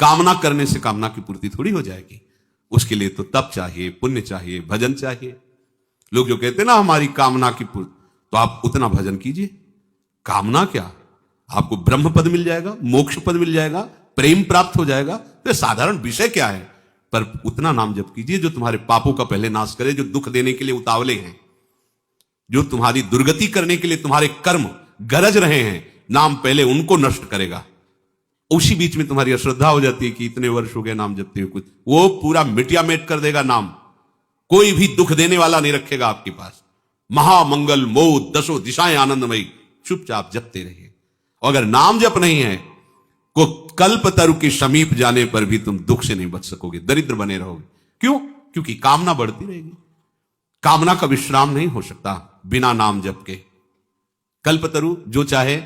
कामना करने से कामना की पूर्ति थोड़ी हो जाएगी। उसके लिए तो तप चाहिए, पुण्य चाहिए, भजन चाहिए। लोग जो कहते हैं ना हमारी कामना की पूर्ति, तो आप उतना भजन कीजिए। कामना क्या, आपको ब्रह्म पद मिल जाएगा, मोक्ष पद मिल जाएगा, प्रेम प्राप्त हो जाएगा। तो साधारण विषय क्या है, पर उतना नाम जप कीजिए जो तुम्हारे पापों का पहले नाश करे, जो दुख देने के लिए उतावले हैं, जो तुम्हारी दुर्गति करने के लिए तुम्हारे कर्म गरज रहे हैं, नाम पहले उनको नष्ट करेगा। उसी बीच में तुम्हारी अश्रद्धा हो जाती है कि इतने वर्ष हो गए नाम जपते हुए, कुछ वो पूरा मिटिया मेट कर देगा। नाम कोई भी दुख देने वाला नहीं रखेगा आपके पास। महामंगल मोद दशो दिशाएं आनंदमयी, चुपचाप जपते रहिए। अगर नाम जप नहीं है, को कल्प तरु के समीप जाने पर भी तुम दुख से नहीं बच सकोगे, दरिद्र बने रहोगे। क्यों? क्योंकि कामना बढ़ती रहेगी। कामना का विश्राम नहीं हो सकता बिना नाम जप के। कल्पतरु जो चाहे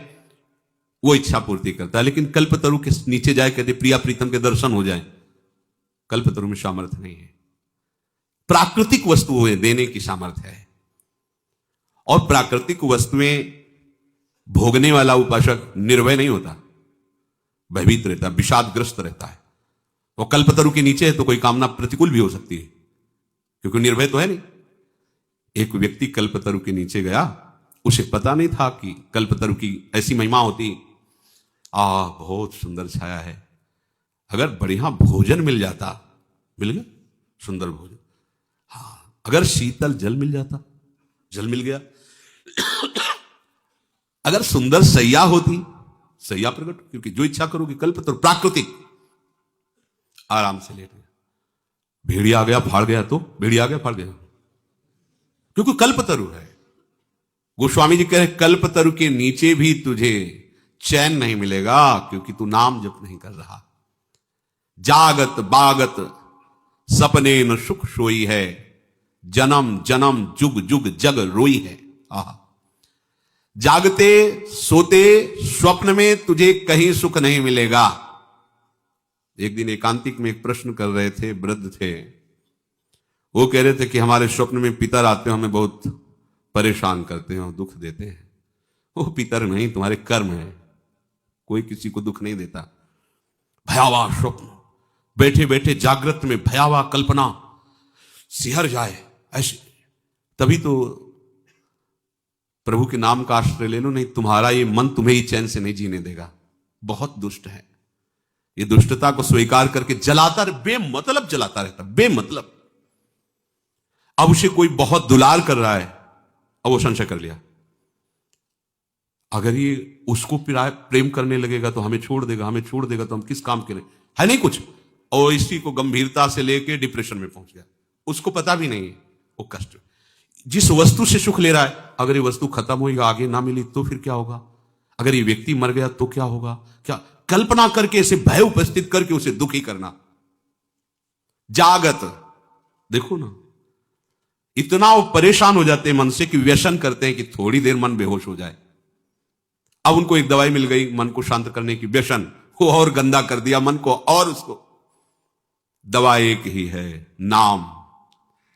वो इच्छा पूर्ति करता है, लेकिन कल्पतरु के नीचे जाए कहते प्रिया प्रीतम के दर्शन हो जाए, कल्पतरु में सामर्थ्य नहीं है। प्राकृतिक वस्तुएं देने की सामर्थ्य है, और प्राकृतिक वस्तुएं भोगने वाला उपासक निर्भय नहीं होता, भयभीत रहता है, विषादग्रस्त रहता है। वो कल्पतरु के नीचे है तो कोई कामना प्रतिकूल भी हो सकती है, क्योंकि निर्भय तो है नहीं। एक व्यक्ति कल्पतरु के नीचे गया, उसे पता नहीं था कि कल्पतरु की ऐसी महिमा होती। बहुत सुंदर छाया है, अगर बढ़िया भोजन मिल जाता, मिल गया सुंदर भोजन, हाँ, अगर शीतल जल मिल जाता, जल मिल गया, अगर सुंदर सैया होती, सैया प्रकट, क्योंकि जो इच्छा करोगे कल्पतरु प्राकृतिक, आराम से लेट गया। भेड़िया आ गया फाड़ गया, तो भेड़िया आ गया फाड़ गया, क्योंकि कल्पतरु है। गोस्वामी जी कह रहे कल्पतरु के नीचे भी तुझे चैन नहीं मिलेगा, क्योंकि तू नाम जप नहीं कर रहा। जागत बागत सपने न सुख सोई है, जन्म जन्म जुग जुग जग रोई है। आहा, जागते सोते स्वप्न में तुझे कहीं सुख नहीं मिलेगा। एक दिन एकांतिक में एक प्रश्न कर रहे थे, वृद्ध थे, वो कह रहे थे कि हमारे स्वप्न में पितर आते हैं, हमें बहुत परेशान करते हैं और दुख देते हैं। वो पितर नहीं, तुम्हारे कर्म है, कोई किसी को दुख नहीं देता। भयावह स्वप्न, बैठे बैठे जागृत में भयावह कल्पना सिहर जाए ऐसे, तभी तो प्रभु के नाम का आश्रय ले लो, नहीं तुम्हारा ये मन तुम्हें ही चैन से नहीं जीने देगा। बहुत दुष्ट है, ये दुष्टता को स्वीकार करके जलाता रहे, बेमतलब जलाता रहता, बेमतलब। अब उसे कोई बहुत दुलार कर रहा है, अब वो संशय कर लिया, अगर ये उसको प्रेम करने लगेगा तो हमें छोड़ देगा, हमें छोड़ देगा तो हम किस काम के लिए, है नहीं कुछ। और इसी को गंभीरता से लेके डिप्रेशन में पहुंच गया। उसको पता भी नहीं है वो कष्ट, जिस वस्तु से सुख ले रहा है, अगर ये वस्तु खत्म हुई, आगे ना मिली तो फिर क्या होगा, अगर ये व्यक्ति मर गया तो क्या होगा, क्या कल्पना करके इसे भय उपस्थित करके उसे दुखी करना। जागत, देखो ना, इतना वो परेशान हो जाते हैं मन से कि व्यसन करते हैं कि थोड़ी देर मन बेहोश हो जाए। अब उनको एक दवाई मिल गई मन को शांत करने की, व्यसन को और गंदा कर दिया मन को, और उसको दवा एक ही है, नाम।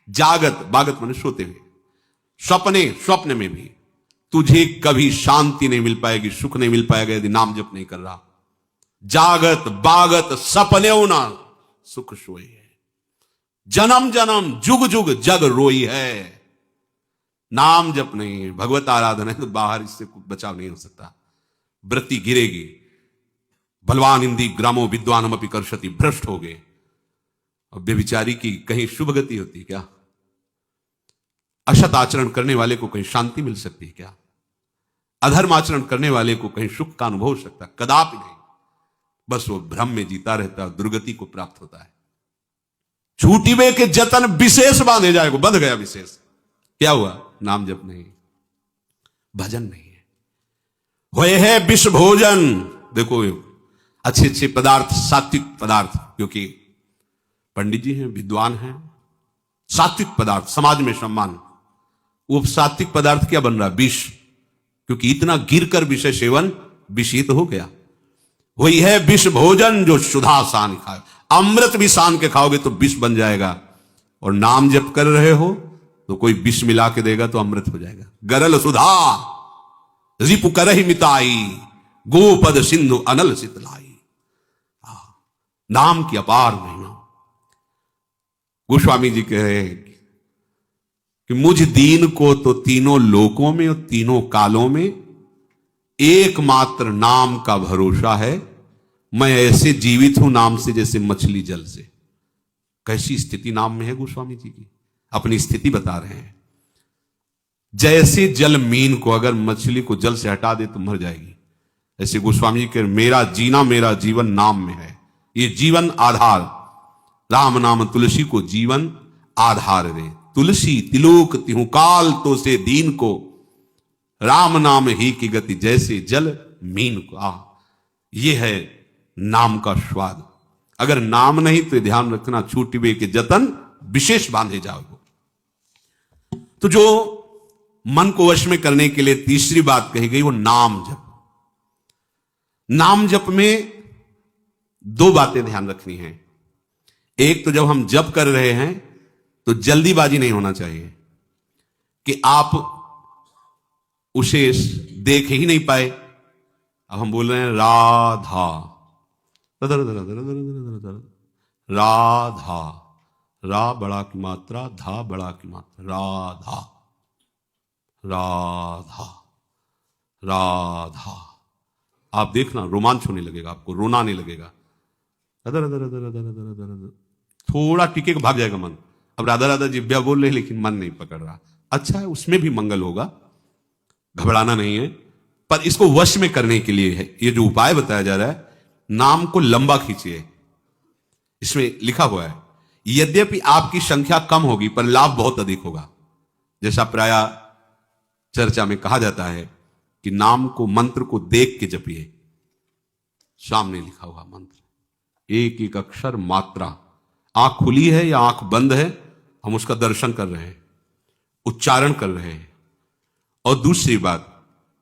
जागत बागत माने सोते हुए, सपने, स्वप्न में भी तुझे कभी शांति नहीं मिल पाएगी, सुख नहीं मिल पाएगा यदि नाम जप नहीं कर रहा। जागत बागत सपने ना सुख सोए है, जन्म जन्म जुग जुग जग रोई है। नाम जप नहीं है, भगवत आराधना है, तो बाहर इससे कुछ बचाव नहीं हो सकता। वृत्ति गिरेगी, बलवान इंदी ग्रामो विद्वानम अपि कर्षति, भ्रष्ट हो गए। अब व्यभिचारी की कहीं शुभ गति होती क्या? असत आचरण करने वाले को कहीं शांति मिल सकती है क्या? अधर्म आचरण करने वाले को कहीं सुख का अनुभव हो सकता? कदापि नहीं। बस वो भ्रम में जीता रहता है, दुर्गति को प्राप्त होता है। छूटी वे के जतन विशेष बांधे जाएगा, बंध गया विशेष। क्या हुआ? नाम जप नहीं, भजन नहीं है, होए है विष भोजन। देखो अच्छे अच्छे पदार्थ, सात्विक पदार्थ, क्योंकि पंडित जी हैं, विद्वान हैं, सात्विक पदार्थ समाज में सम्मान। वो सात्विक पदार्थ क्या बन रहा? विष, क्योंकि इतना गिर कर विषय सेवन विषित हो गया। वही है विष भोजन जो सुधा सान खाए। अमृत भी सान के खाओगे तो विष बन जाएगा, और नाम जप कर रहे हो तो कोई विष मिला के देगा तो अमृत हो जाएगा। गरल सुधा रिपु करहि मिताई, गोपद सिंधु अनल सितलाई। नाम की अपार महिमा। गोस्वामी जी कह रहे हैं कि मुझ दीन को तो तीनों लोकों में और तीनों कालों में एकमात्र नाम का भरोसा है। मैं ऐसे जीवित हूं नाम से जैसे मछली जल से। कैसी स्थिति नाम में है गोस्वामी जी की, अपनी स्थिति बता रहे हैं। जैसे जल मीन को, अगर मछली को जल से हटा दे तो मर जाएगी, ऐसे गोस्वामी जी के मेरा जीना मेरा जीवन नाम में है। ये जीवन आधार, राम नाम तुलसी को जीवन आधार रे। तुलसी तिलोक तिहु काल तो से दीन को, राम नाम ही की गति जैसे जल मीन को। ये है नाम का स्वाद। अगर नाम नहीं तो ध्यान रखना, छूटिबे के जतन विशेष बांधे जाओगे। तो जो मन को वश में करने के लिए तीसरी बात कही गई वो नाम जप। नाम जप में दो बातें ध्यान रखनी है। एक तो जब हम जप कर रहे हैं तो जल्दीबाजी नहीं होना चाहिए कि आप उसे देख ही नहीं पाए। अब हम बोल रहे हैं राधा, राधा, रा बड़ा की मात्रा, धा बड़ा की मात्रा, राधा, राधा, राधा। आप देखना रोमांच होने लगेगा, आपको रोना आने लगेगा। थोड़ा टिके को भाग जाएगा मन। अब राधा राधा जिब्या बोल रहे लेकिन मन नहीं पकड़ रहा। अच्छा है, उसमें भी मंगल होगा, घबराना नहीं है। पर इसको वश में करने के लिए है ये जो उपाय बताया जा रहा है, नाम को लंबा खींचिए। इसमें लिखा हुआ है यद्यपि आपकी संख्या कम होगी पर लाभ बहुत अधिक होगा। जैसा प्राय चर्चा में कहा जाता है कि नाम को, मंत्र को देख के जपिए। सामने लिखा हुआ मंत्र, एक एक अक्षर मात्रा, आंख खुली है या आंख बंद है, हम उसका दर्शन कर रहे हैं, उच्चारण कर रहे हैं। और दूसरी बात,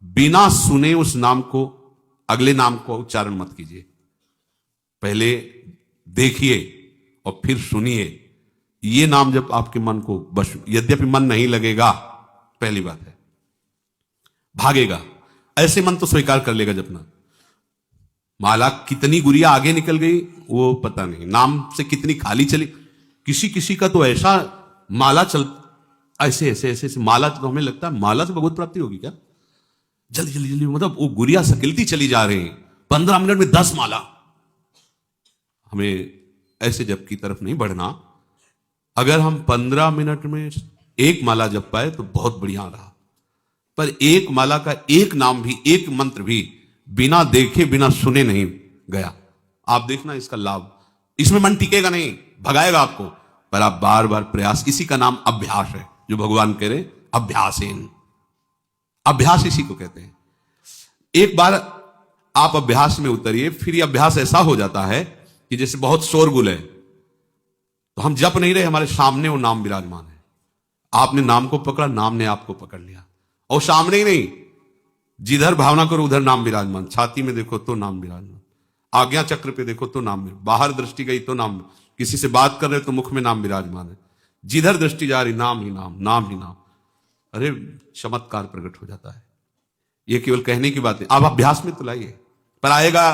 बिना सुने उस नाम को, अगले नाम को उच्चारण मत कीजिए। पहले देखिए और फिर सुनिए। ये नाम जब आपके मन को बस, यद्यपि मन नहीं लगेगा, पहली बात है, भागेगा। ऐसे मन तो स्वीकार कर लेगा जपना। माला कितनी गुड़िया आगे निकल गई वो पता नहीं, नाम से कितनी खाली चली। किसी किसी का तो ऐसा माला चल, ऐसे ऐसे ऐसे, ऐसे माला, तो हमें लगता है माला से भगवत प्राप्ति होगी क्या। जल्दी जल्दी जल्दी, मतलब वो गुड़िया सकिलती चली जा रही हैं, 15 मिनट में 10 माला। हमें ऐसे जप की तरफ नहीं बढ़ना। अगर हम 15 मिनट में एक माला जप पाए तो बहुत बढ़िया रहा। पर एक माला का एक नाम भी, एक मंत्र भी बिना देखे बिना सुने नहीं गया। आप देखना इसका लाभ। इसमें मन टिकेगा नहीं, भगाएगा आपको, पर आप बार बार प्रयास। इसी का नाम अभ्यास है, जो भगवान कह रहे अभ्यासेन। अभ्यास इसी को कहते हैं। एक बार आप अभ्यास में उतरिए, फिर यह अभ्यास ऐसा हो जाता है कि जैसे बहुत शोरगुल है तो हम जप नहीं रहे, हमारे सामने वो नाम विराजमान है। आपने नाम को पकड़ा, नाम ने आपको पकड़ लिया। और सामने ही नहीं, जिधर भावना करो उधर नाम विराजमान। छाती में देखो तो नाम विराजमान, आज्ञा चक्र पे देखो तो नाम, बाहर दृष्टि गई तो नाम, किसी से बात कर रहे तो मुख में नाम विराजमान है। जिधर दृष्टि जा रही नाम ही नाम, नाम ही नाम। अरे चमत्कार प्रकट हो जाता है। ये केवल कहने की बात है, आप अभ्यास में तो लाइए, पर आएगा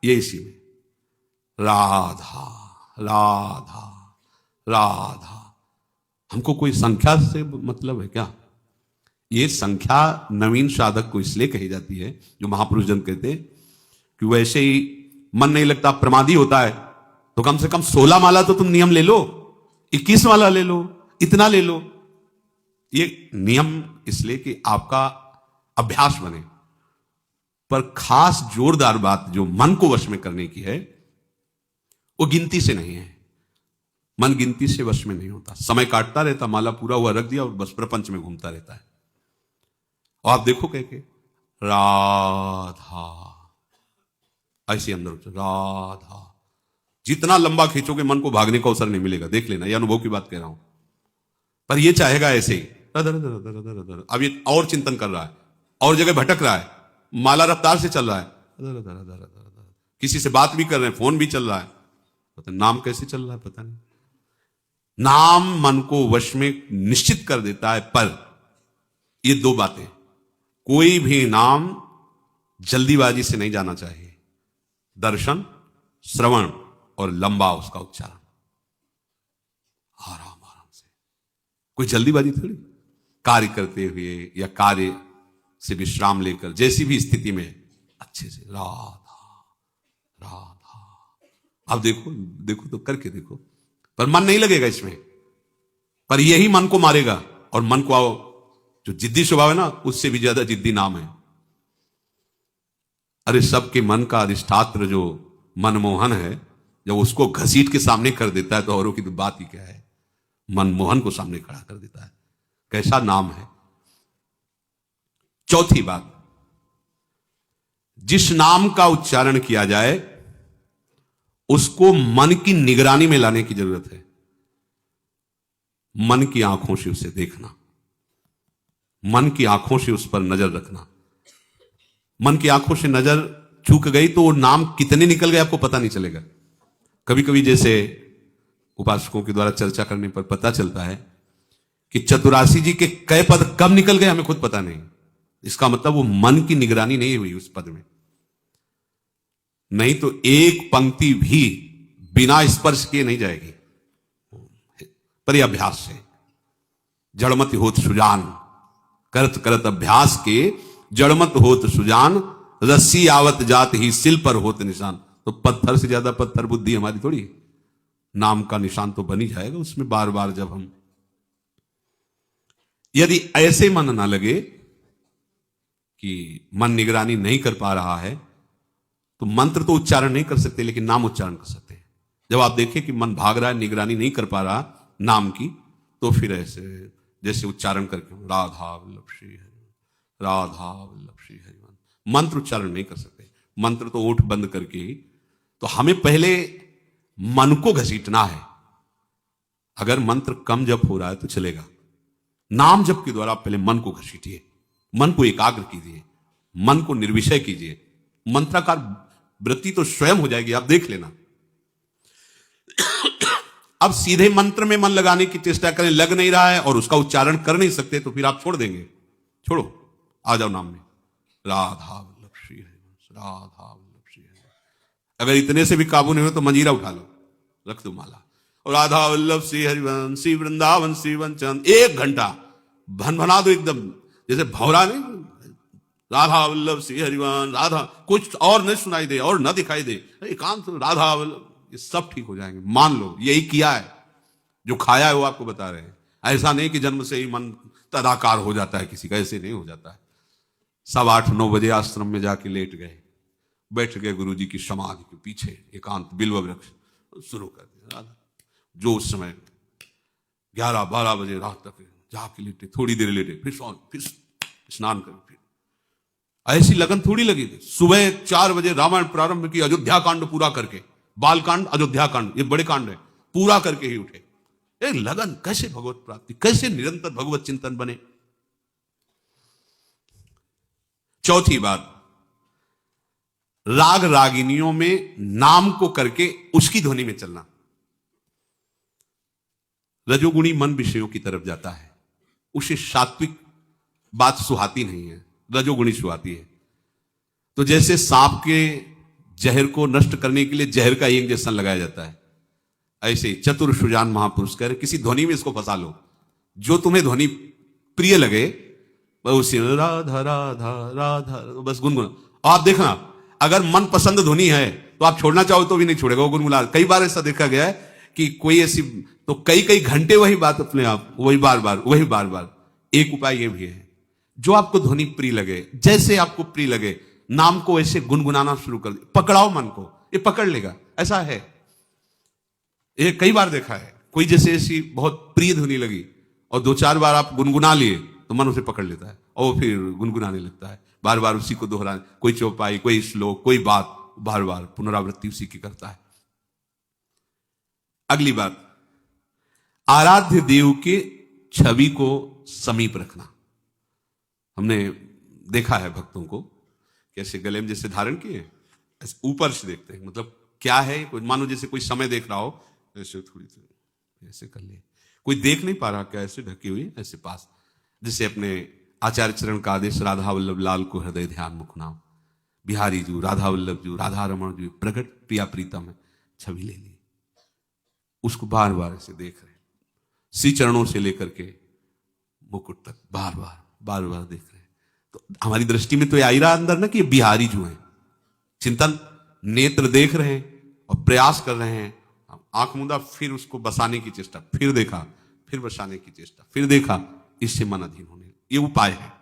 ये इसी में। राधा राधा राधा। हमको कोई संख्या से मतलब है क्या। ये संख्या नवीन साधक को इसलिए कही जाती है, जो महापुरुष जन कहते हैं कि वैसे ही मन नहीं लगता, प्रमादी होता है, तो कम से कम 16 माला तो तुम नियम ले लो, 21 माला ले लो, इतना ले लो। ये नियम इसलिए कि आपका अभ्यास बने। पर खास जोरदार बात जो मन को वश में करने की है, वो गिनती से नहीं है। मन गिनती से वश में नहीं होता। समय काटता रहता, माला पूरा हुआ रख दिया और बस प्रपंच में घूमता रहता है। और आप देखो कह के राधा, ऐसे अंदर राधा, जितना लंबा खींचोगे मन को भागने का अवसर नहीं मिलेगा। देख लेना, ये अनुभव की बात कह रहा हूं। पर ये चाहेगा ऐसे ही, अब ये और चिंतन कर रहा है, और जगह भटक रहा है, माला रफ्तार से चल रहा है, किसी से बात भी कर रहे हैं, फोन भी चल रहा है, पता नाम कैसे चल रहा है पता नहीं। नाम मन को वश में निश्चित कर देता है। पर ये दो बातें, कोई भी नाम जल्दीबाजी से नहीं जाना चाहिए। दर्शन, श्रवण, और लंबा उसका उच्चारण, आराम आराम से, कोई जल्दीबाजी थोड़ी, कार्य करते हुए या कार्य से विश्राम लेकर जैसी भी स्थिति में अच्छे से राधा राधा। अब देखो देखो तो करके देखो, पर मन नहीं लगेगा इसमें, पर यही मन को मारेगा। और मन को आओ जो जिद्दी स्वभाव है ना, उससे भी ज्यादा जिद्दी नाम है। अरे सबके मन का अधिष्ठात्र जो मनमोहन है, जब उसको घसीट के सामने कर देता है तो औरों की तो बात ही क्या है, मनमोहन को सामने खड़ा कर देता है। कैसा नाम है। चौथी बात, जिस नाम का उच्चारण किया जाए उसको मन की निगरानी में लाने की जरूरत है। मन की आंखों से उसे देखना, मन की आंखों से उस पर नजर रखना। मन की आंखों से नजर चूक गई तो वो नाम कितने निकल गए आपको पता नहीं चलेगा। कभी कभी जैसे उपासकों के द्वारा चर्चा करने पर पता चलता है कि चतुरासी जी के कई पद कब निकल गए हमें खुद पता नहीं। इसका मतलब वो मन की निगरानी नहीं हुई उस पद में। नहीं तो एक पंक्ति भी बिना स्पर्श किए नहीं जाएगी, पर यह अभ्यास से। जड़मत होत सुजान, करत करत अभ्यास के जड़मत होत सुजान, रस्सी आवत जात ही सिल पर होत निशान। तो पत्थर से ज्यादा पत्थर बुद्धि हमारी थोड़ी है। नाम का निशान तो बन ही जाएगा उसमें बार बार जब हम, यदि ऐसे मन ना लगे कि मन निगरानी नहीं कर पा रहा है, तो मंत्र तो उच्चारण नहीं कर सकते लेकिन नाम उच्चारण कर सकते हैं। जब आप देखें कि मन भाग रहा है, निगरानी नहीं कर पा रहा नाम की, तो फिर ऐसे जैसे उच्चारण करके राधा वल्लभ श्री हरि, राधा वल्लभ श्री हरि, मंत्र उच्चारण नहीं कर सकते। मंत्र तो ओठ बंद करके ही। तो हमें पहले मन को घसीटना है। अगर मंत्र कम जप हो रहा है तो चलेगा, नाम जप के द्वारा आप पहले मन को घसीटिए, मन को एकाग्र कीजिए, मन को निर्विषय कीजिए। मंत्राकार वृत्ति तो स्वयं हो जाएगी, आप देख लेना। अब सीधे मंत्र में मन लगाने की चेष्टा करें, लग नहीं रहा है और उसका उच्चारण कर नहीं सकते, तो फिर आप छोड़ देंगे। छोड़ो, आ जाओ नाम में, राधा वल्लभ श्री हरि, राधा वल्लभ श्री हरि। अगर इतने से भी काबू नहीं हो तो मंजीरा उठा लो, रख दो माला, और राधा वल्लभ श्री हरिवंश श्री वृंदावन श्री वंचन 1 घंटा भनभना दो एकदम, जैसे भौरा नहीं, राधा वल्लभ श्री हरिवंश, राधा, कुछ और नहीं सुनाई दे और न दिखाई दे, एकांत राधा वल्लभ, ये सब ठीक हो जाएंगे। मान लो यही किया है, जो खाया है वो आपको बता रहे हैं। ऐसा नहीं कि जन्म से ही मन तदाकार हो जाता है किसी का, ऐसे नहीं हो जाता है। 8:15-9 बजे आश्रम में जाके लेट गए, बैठ गए गुरु जी की समाधि के पीछे एकांत बिल्व वृक्ष, शुरू कर दिया राधा। जो उस समय 11-12 बजे रात तक जाके लेटे, थोड़ी देर लेटे, फिर स्नान कर, फिर ऐसी लगन थोड़ी लगी थी। सुबह 4 बजे रामायण प्रारंभ की, अयोध्या कांड पूरा करके, बाल कांड अयोध्या कांड ये बड़े कांड है, पूरा करके ही उठे। एक लगन, कैसे भगवत प्राप्ति, कैसे निरंतर भगवत चिंतन बने। चौथी बात, राग रागिनियों में नाम को करके उसकी ध्वनि में चलना। रजोगुणी मन विषयों की तरफ जाता है, उसे सात्विक बात सुहाती नहीं है, रजोगुणी सुहाती है। तो जैसे सांप के जहर को नष्ट करने के लिए जहर का इंजेक्शन लगाया जाता है, ऐसे चतुर सुजान महापुरुष कह रहे किसी ध्वनि में इसको फंसा लो, जो तुम्हें ध्वनि प्रिय लगे उसी राधा राधा राधा बस गुनगुना। आप देखना, अगर मन पसंद ध्वनि है तो आप छोड़ना चाहो तो भी नहीं छोड़ेगा, वो गुनगुना। कई बार ऐसा देखा गया है कि कोई ऐसी, तो कई घंटे वही बात अपने आप, वही बार बार। एक उपाय ये भी है, जो आपको ध्वनि प्रिय लगे, जैसे आपको प्रिय लगे, नाम को ऐसे गुनगुनाना शुरू कर दे, पकड़ाओ मन को, ये पकड़ लेगा। ऐसा है, ये कई बार देखा है। कोई जैसे ऐसी बहुत प्रिय ध्वनि लगी और 2-4 बार आप गुनगुना लिए तो मन उसे पकड़ लेता है और फिर गुनगुनाने लगता है, बार बार उसी को दोहराने, कोई चौपाई, कोई श्लोक, कोई बात, बार बार पुनरावृत्ति उसी की करता है। अगली बात, आराध्य देव के छवि को समीप रखना। हमने देखा है भक्तों को कैसे गले में जैसे धारण किए, ऐसे ऊपर से देखते हैं, मतलब क्या है, मानो जैसे कोई समय देख रहा हो, ऐसे थोड़ी सी ऐसे कर ले, कोई देख नहीं पा रहा क्या, ऐसे ढकी हुई ऐसे पास, जैसे अपने आचार्य चरण का आदेश, राधा वल्लभ लाल को हृदय ध्यान मुख नाम, बिहारी जू राधा वल्लभ जू राधा रमण जू प्रगट प्रिया प्रीतम है, छवि ले ली, उसको बार बार ऐसे देख रहे, श्री चरणों से लेकर के मुकुट तक बार बार देख रहे। तो हमारी दृष्टि में तो ये आ ही रहा अंदर ना कि ये बिहारी जो है, चिंतन नेत्र देख रहे हैं और प्रयास कर रहे हैं, आंख मूंदा, फिर उसको बसाने की चेष्टा, फिर देखा, फिर बसाने की चेष्टा, फिर देखा, इससे मन अधीन होने, ये उपाय है।